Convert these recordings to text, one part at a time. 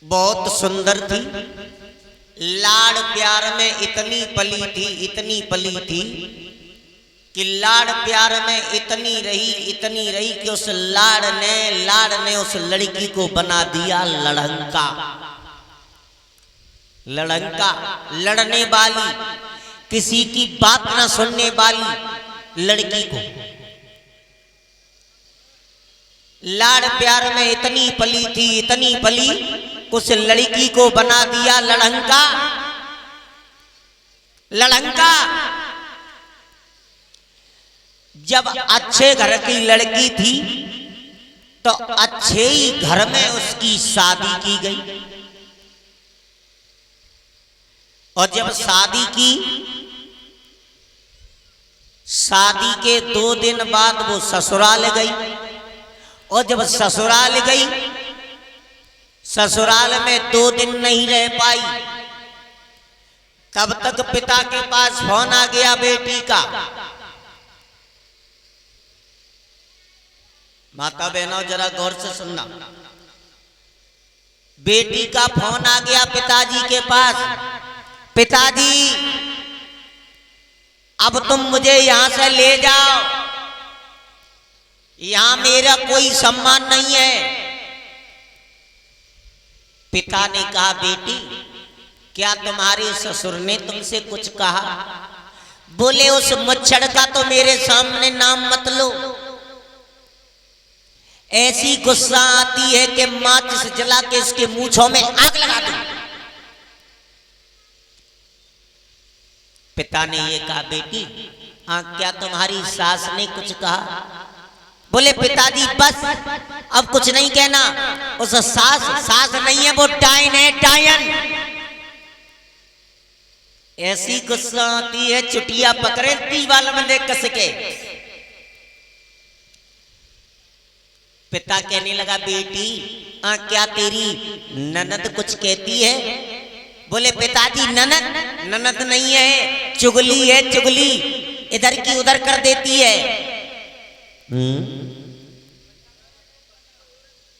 बहुत सुंदर थी, लाड़ प्यार में इतनी पली थी कि लाड़ प्यार में इतनी रही कि उस लाड़ ने उस लड़की को बना दिया लड़ंका। लड़ने वाली, किसी की बात न सुनने वाली लड़की को लाड़ प्यार में इतनी पली उस लड़की को बना दिया लड़ंका। जब अच्छे घर की लड़की थी तो अच्छे ही घर में उसकी शादी की गई, और जब शादी के 2 दिन बाद वो ससुराल गई, और जब ससुराल गई, ससुराल में 2 दिन नहीं रह पाई, तब तक पिता के पास फोन आ गया बेटी का। माता बहनों जरा गौर से सुनना, बेटी का फोन आ गया पिताजी के पास, पिताजी अब तुम मुझे यहां से ले जाओ, यहां मेरा कोई सम्मान नहीं है। पिता ने कहा बेटी क्या तुम्हारे ससुर ने तुमसे कुछ कहा? बोले उस मच्छर का तो मेरे सामने नाम मत लो, ऐसी गुस्सा आती है कि माचिस जला के इसके मूंछों में आग लगा दूं। पिता ने ये कहा बेटी क्या तुम्हारी सास ने कुछ कहा? बोले पिताजी बस अब कुछ नहीं कहना, उस सास नहीं है, वो डायन है, डायन। ऐसी गुस्सा आती है चुटिया पकड़े दीवाल में देख कस के। पिता कहने लगा बेटी क्या तेरी ननद कुछ कहती है? बोले पिताजी ननद नहीं है, चुगली है, चुगली इधर की उधर कर देती है।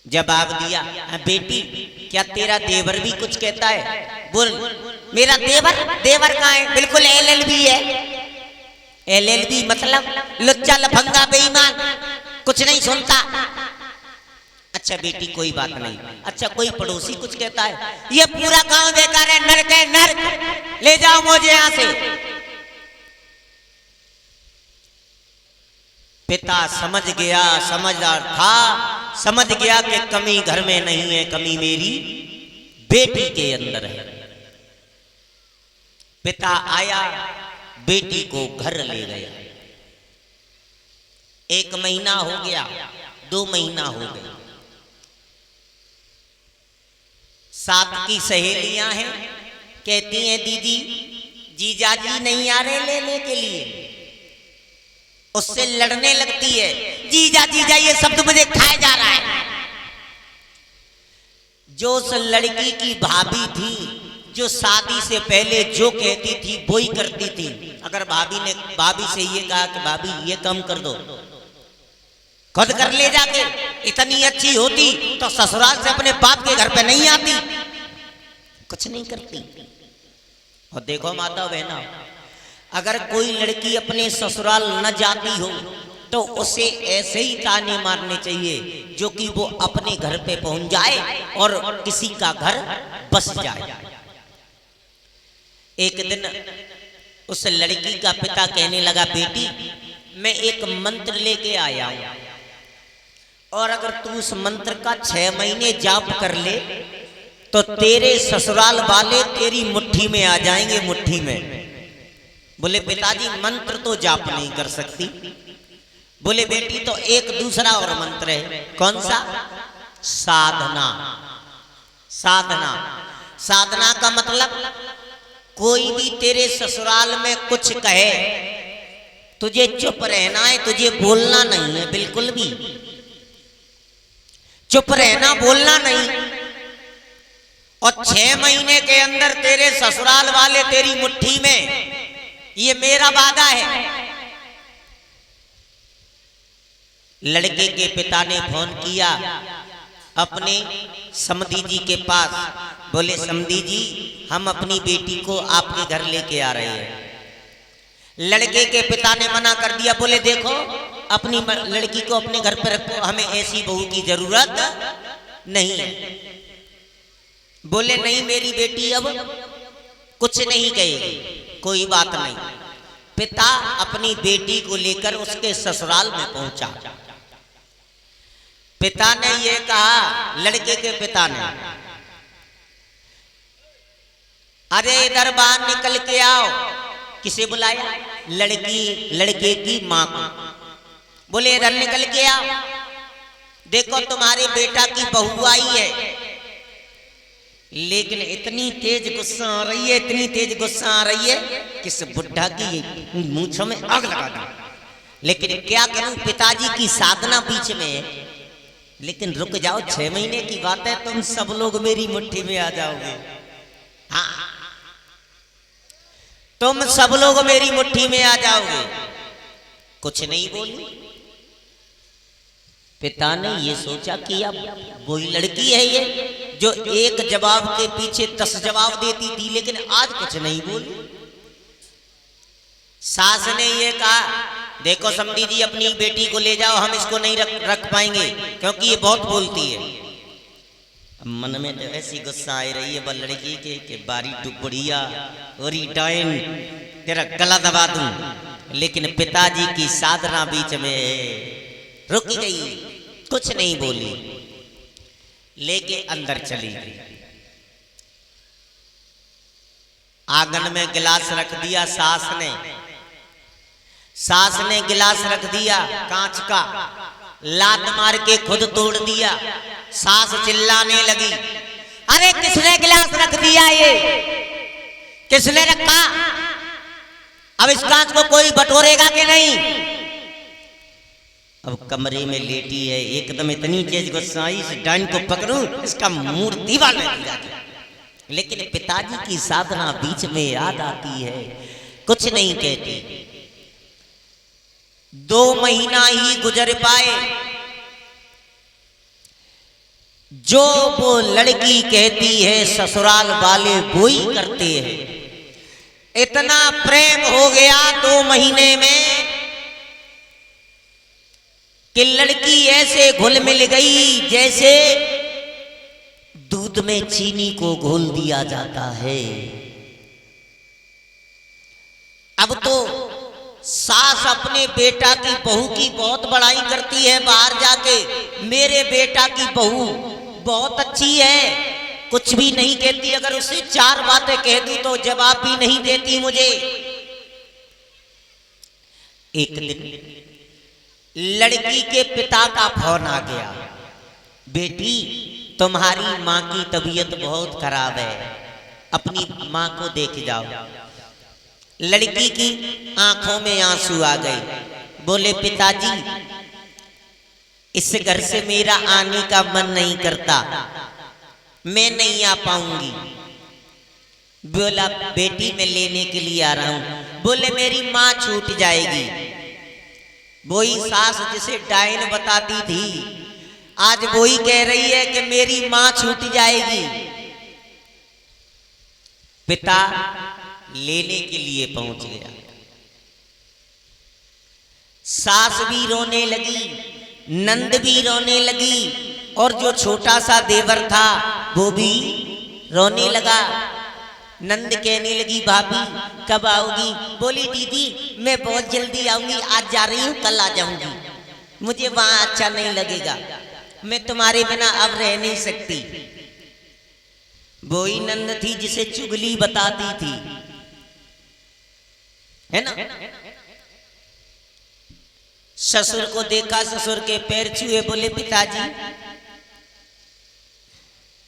जवाब दिया बेटी क्या तेरा देवर भी कुछ कहता है? बोल मेरा देवर कहाँ है? बिल्कुल LLB है। LLB मतलब लुच्चा लफंगा बेईमान, कुछ नहीं सुनता। अच्छा बेटी कोई बात नहीं। अच्छा कोई पड़ोसी कुछ कहता है? ये पूरा गांव बेकार है, नरक है, नरक, ले जाओ मुझे यहां से। पिता समझ गया, समझदार था, समझ गया कि कमी घर में नहीं है, कमी मेरी बेटी के अंदर है। पिता आया, बेटी को घर ले गया। 1 महीना हो गया, 2 महीना हो गया। साथ की सहेलियां हैं, कहती हैं दीदी जीजाजी नहीं आ रहे लेने के लिए, उससे लड़ने लगती है। जीजा जीजा ये शब्द मुझे खाया जा रहा है। जो उस लड़की की भाभी थी, जो शादी से पहले जो कहती थी वो ही करती थी। अगर भाभी से ये कहा कि भाभी ये काम कर दो, खुद कर ले जाके, इतनी अच्छी होती तो ससुराल से अपने बाप के घर पे नहीं आती, कुछ नहीं करती। और देखो माता बहना, अगर कोई लड़की अपने ससुराल न जाती हो तो उसे ऐसे ही ताने मारने चाहिए जो कि वो अपने घर पे पहुंच जाए और किसी का घर बस जाए। एक दिन उस लड़की का पिता कहने लगा बेटी मैं एक मंत्र लेके आया हूं, और अगर तू उस मंत्र का 6 महीने जाप कर ले तो तेरे ससुराल वाले तेरी मुट्ठी में आ जाएंगे, मुट्ठी में। बोले पिताजी मंत्र तो जाप नहीं कर सकती। बोले बेटी तो एक दूसरा और मंत्र है। कौन सा? साधना। साधना का मतलब कोई भी तेरे ससुराल में कुछ कहे, तुझे चुप रहना है, तुझे बोलना नहीं है, बिल्कुल भी चुप रहना, बोलना नहीं। और 6 महीने के अंदर तेरे ससुराल वाले तेरी मुट्ठी में, ये मेरा वादा है। लड़के के पिता ने फोन किया अपने समधी जी के पास, बोले समधी जी हम अपनी बेटी को आपके घर लेके आ रहे हैं। लड़के के पिता ने मना कर दिया, बोले देखो अपनी लड़की को अपने घर पर रखो, हमें ऐसी बहू की जरूरत नहीं है। बोले नहीं मेरी बेटी अब कुछ नहीं कहेगी, कोई बात नहीं। पिता अपनी बेटी को लेकर उसके ससुराल में पहुंचा। पिता ने यह कहा, लड़के के पिता ने, अरे इधर बाहर निकल के आओ। किसे बुलाया? लड़के की मां को। बोले इधर निकल के आओ, देखो तुम्हारे बेटा की बहू आई है। लेकिन इतनी तेज गुस्सा आ रही है, इतनी तेज गुस्सा आ रही है कि इस बुढ़ा की मूंछों में आग लगा दूं। लेकिन क्या करूं, पिताजी की साधना बीच में है। लेकिन रुक जाओ, 6 महीने की बात है, तुम सब लोग मेरी मुट्ठी में आ जाओगे। हाँ, तुम सब लोग मेरी मुट्ठी में आ जाओगे। कुछ नहीं बोली। पिता ने ये सोचा कि अब वही लड़की है ये जो एक जवाब के पीछे 10 जवाब देती थी, लेकिन आज कुछ नहीं बोली। सास ने ये कहा, देखो समधी जी अपनी बेटी को ले जाओ, हम इसको नहीं रख पाएंगे क्योंकि ये बहुत बोलती है। मन में तो ऐसी गुस्सा आ रही है लड़की के बारी टुकड़िया और डाइन तेरा गला दबा दूं। लेकिन पिताजी की साधना बीच में रुक गई, कुछ नहीं बोली, लेके अंदर चली गई। आंगन में गिलास रख दिया सास ने गिलास रख दिया कांच का, लात मार के खुद तोड़ दिया। सास चिल्लाने लगी, अरे किसने गिलास रख दिया, ये किसने रखा? अब इस कांच को कोई बटोरेगा कि नहीं? अब कमरे में लेटी है, एकदम इतनी तेज गुस्सा आई, इस डाइन को पकड़ूं, इसका मुंह दीवार में गिरा दूं। लेकिन पिताजी की साधना बीच में याद आती है, कुछ नहीं कहती। 2 महीना ही गुजर पाए, जो वो लड़की कहती है ससुराल वाले वो ही करते हैं। इतना प्रेम हो गया 2 महीने में कि लड़की ऐसे घुल मिल गई जैसे दूध में चीनी को घोल दिया जाता है। अब तो सास अपने बेटा की बहू की बहुत बड़ाई करती है बाहर जाके, मेरे बेटा की बहू बहुत अच्छी है, कुछ भी नहीं कहती। अगर उसे 4 बातें कह दूं तो जवाब भी नहीं देती मुझे। एक दिन लड़की के पिता का फोन आ गया, बेटी तुम्हारी माँ की तबीयत बहुत खराब है, अपनी माँ को देख जाओ। लड़की की आंखों में आंसू आ गए। बोले पिताजी इस घर से मेरा आने का मन नहीं करता, मैं नहीं आ पाऊंगी। बोला बेटी मैं लेने के लिए आ रहा हूं। बोले मेरी माँ छूट जाएगी। वही सास जिसे डाइन बताती थी आज वही कह रही है कि मेरी माँ छूट जाएगी। पिता लेने के लिए पहुंच गया। सास भी रोने लगी, नंद भी रोने लगी, और जो छोटा सा देवर था वो भी रोने लगा। नंद कहने लगी भाभी कब आओगी? बोली दीदी मैं बहुत जल्दी आऊंगी, आज जा रही हूँ कल आ जाऊंगी, मुझे वहां अच्छा नहीं लगेगा, मैं तुम्हारे बिना अब रह नहीं सकती। वही नंद थी जिसे चुगली बताती थी, है ना। ससुर को देखा, ससुर के पैर छुए, बोले पिताजी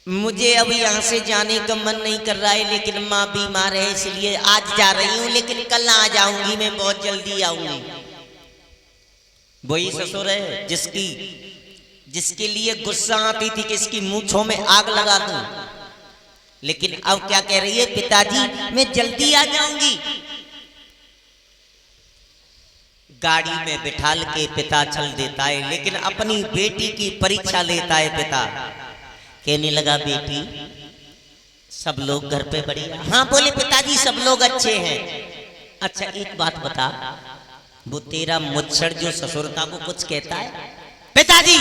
मुझे अब यहाँ से जाने का मन नहीं कर रहा है, लेकिन माँ बीमार है इसलिए आज जा रही हूँ, लेकिन कल आ जाऊंगी, मैं बहुत जल्दी आऊंगी। वही ससुर है जिसके लिए गुस्सा आती थी कि इसकी मूंछों में आग लगा दूं, लेकिन अब क्या कह रही है, पिताजी मैं जल्दी आ जाऊंगी। गाड़ी में बिठाल के पिता चल देता है, लेकिन अपनी बेटी की परीक्षा लेता है पिता। कहने लगा बेटी सब लोग घर पे बढ़िया? हाँ बोले पिताजी सब लोग अच्छे हैं। अच्छा एक बात बता, वो तेरा मुच्छड़ जो ससुर था वो कुछ कहता है? पिताजी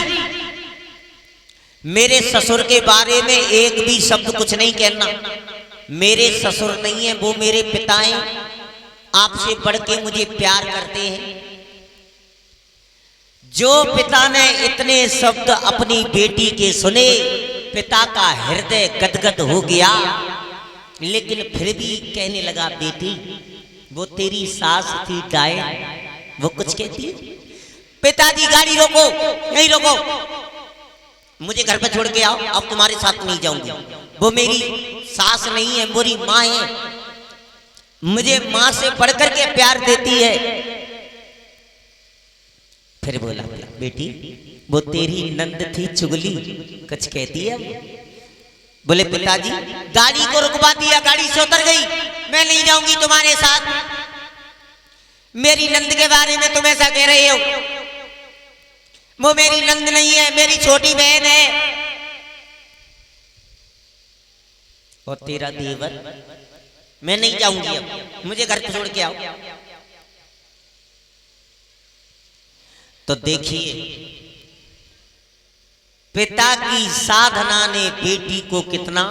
मेरे ससुर के बारे में एक भी शब्द कुछ नहीं कहना। मेरे ससुर नहीं है, वो मेरे पिता हैं, आपसे बढ़ के मुझे प्यार करते हैं। जो पिता ने इतने शब्द अपनी बेटी के सुने, पिता का हृदय गदगद हो गया, लेकिन फिर भी कहने लगा बेटी वो तेरी सास थी डायन, वो कुछ कहती? पिताजी गाड़ी रोको, नहीं रोको, मुझे घर पे छोड़ के आओ, अब तुम्हारे साथ नहीं जाऊंगी। वो मेरी सास नहीं है, मेरी माँ है, मुझे माँ से बढ़कर के प्यार देती है। फिर बोला बेटी वो तेरी नंद थी चुगली, कुछ कहती है? बोले पिताजी गाड़ी को रुकवा दिया, गाड़ी से उतर गई, मैं नहीं जाऊंगी तुम्हारे साथ। मेरी नंद के बारे में तुम ऐसा कह रहे हो? वो मेरी नंद नहीं है, मेरी छोटी बहन है। और तेरा देवर? मैं नहीं जाऊंगी, अब मुझे घर छोड़ के आओ। तो देखिए पिता की साधना ने बेटी को कितना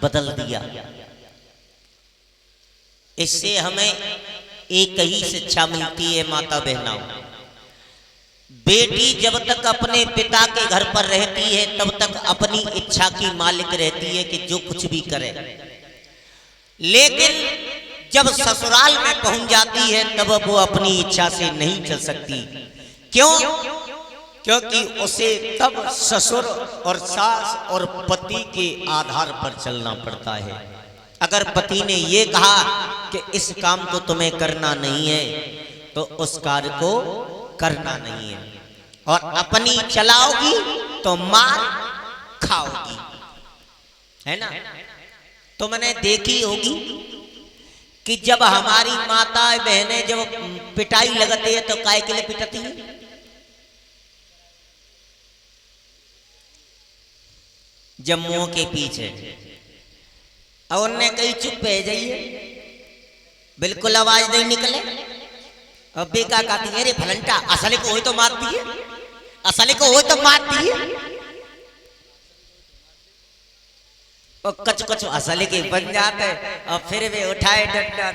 बदल दिया। इससे हमें एक ही शिक्षा मिलती है माता बहनों, बेटी जब तक अपने पिता के घर पर रहती है तब तक अपनी इच्छा की मालिक रहती है कि जो कुछ भी करे, लेकिन जब ससुराल में पहुंच जाती है तब वो अपनी इच्छा से नहीं चल सकती। क्यों? क्योंकि उसे तब ससुर और सास और पति के आधार पर चलना पड़ता है। अगर पति ने ये कहा कि इस काम को तुम्हें करना नहीं है तो उस कार्य को करना नहीं है, और अपनी चलाओगी तो मार खाओगी, है ना? तुमने देखी होगी कि जब हमारी माता बहनें जब पिटाई लगती है तो काय के लिए पिटती है? जम्मुओं के पीछे, और उनने कहीं चुप रह जाइए, बिल्कुल आवाज नहीं निकले, और बेका कहती है अरे फलंटा असली को हो तो मारती है, असली को हो तो मारती है, और कच कच असली के बन जाते और फिर वे उठाए डंडा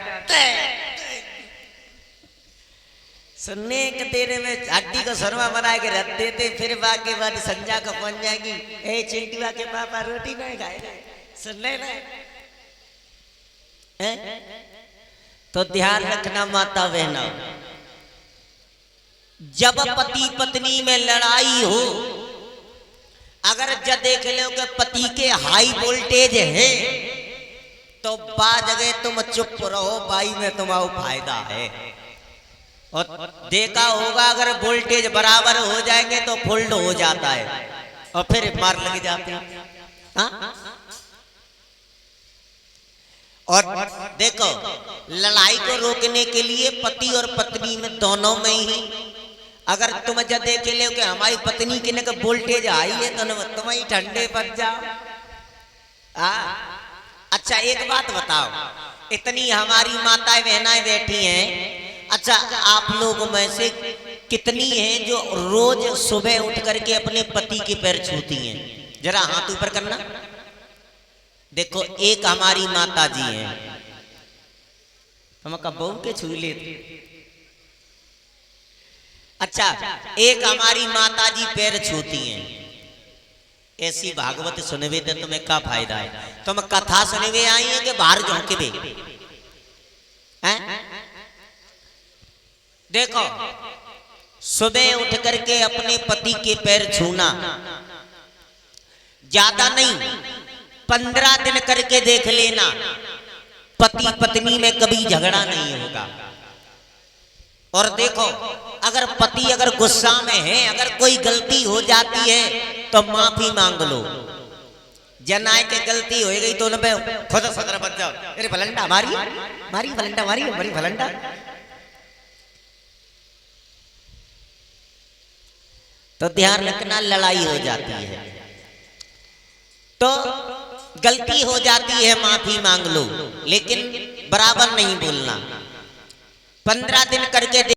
सुनने के तेरे में हड्डी को सरवा बना के रख देते। फिर बाकी बाद संजा को पहुंच जाएगी, ए चिंटुआ के पापा रोटी नहीं खाएगा, सुन ले ना। तो ध्यान रखना माता बहनों, जब पति पत्नी में लड़ाई हो, अगर जब देख लो कि पति के हाई वोल्टेज है तो बा जगह तुम चुप रहो, बाई में तुम्हारा फायदा है। और देखा होगा अगर वोल्टेज बराबर हो जाएंगे तो फोल्ड हो जाता है और फिर मार लग जाते हैं। हाँ? और देखो लड़ाई को रोकने के लिए पति और पत्नी में दोनों में ही, अगर तुम जब देख ले कि हमारी पत्नी की न वोल्टेज आई है तो तुम ही ठंडे पड़ जाओ। अच्छा एक बात बताओ, इतनी हमारी माताएं बहनाएं बैठी हैं, अच्छा आप लोगों में से कितनी हैं जो रोज सुबह उठ करके अपने पति के पैर छूती हैं? जरा हाथ ऊपर करना। देखो एक हमारी माता जी हैं, हम बहू के छू लेते। अच्छा एक हमारी माता जी पैर छूती हैं। ऐसी भागवत सुनवे तो तुम्हें क्या फायदा है? तुम कथा सुनवे आई है कि बाहर झोंके बे? देखो सुबह उठ करके अपने पति के पैर छूना, ज्यादा नहीं 15 दिन करके देख लेना, पति पत्नी में कभी झगड़ा नहीं होगा। और देखो अगर पति अगर गुस्सा में है, अगर कोई गलती हो जाती है तो माफी मांग लो। जनाए के गलती हो गई तो उनमें खुद सदर बच जाओ, अरे फलंडा मारी मारी फलंडा मारी बड़ी फलंडा। तो ध्यान रखना लड़ाई हो जाती है। तो गलती हो जाती है, माफी मांग लो, लेकिन बराबर नहीं बोलना। 15 दिन करके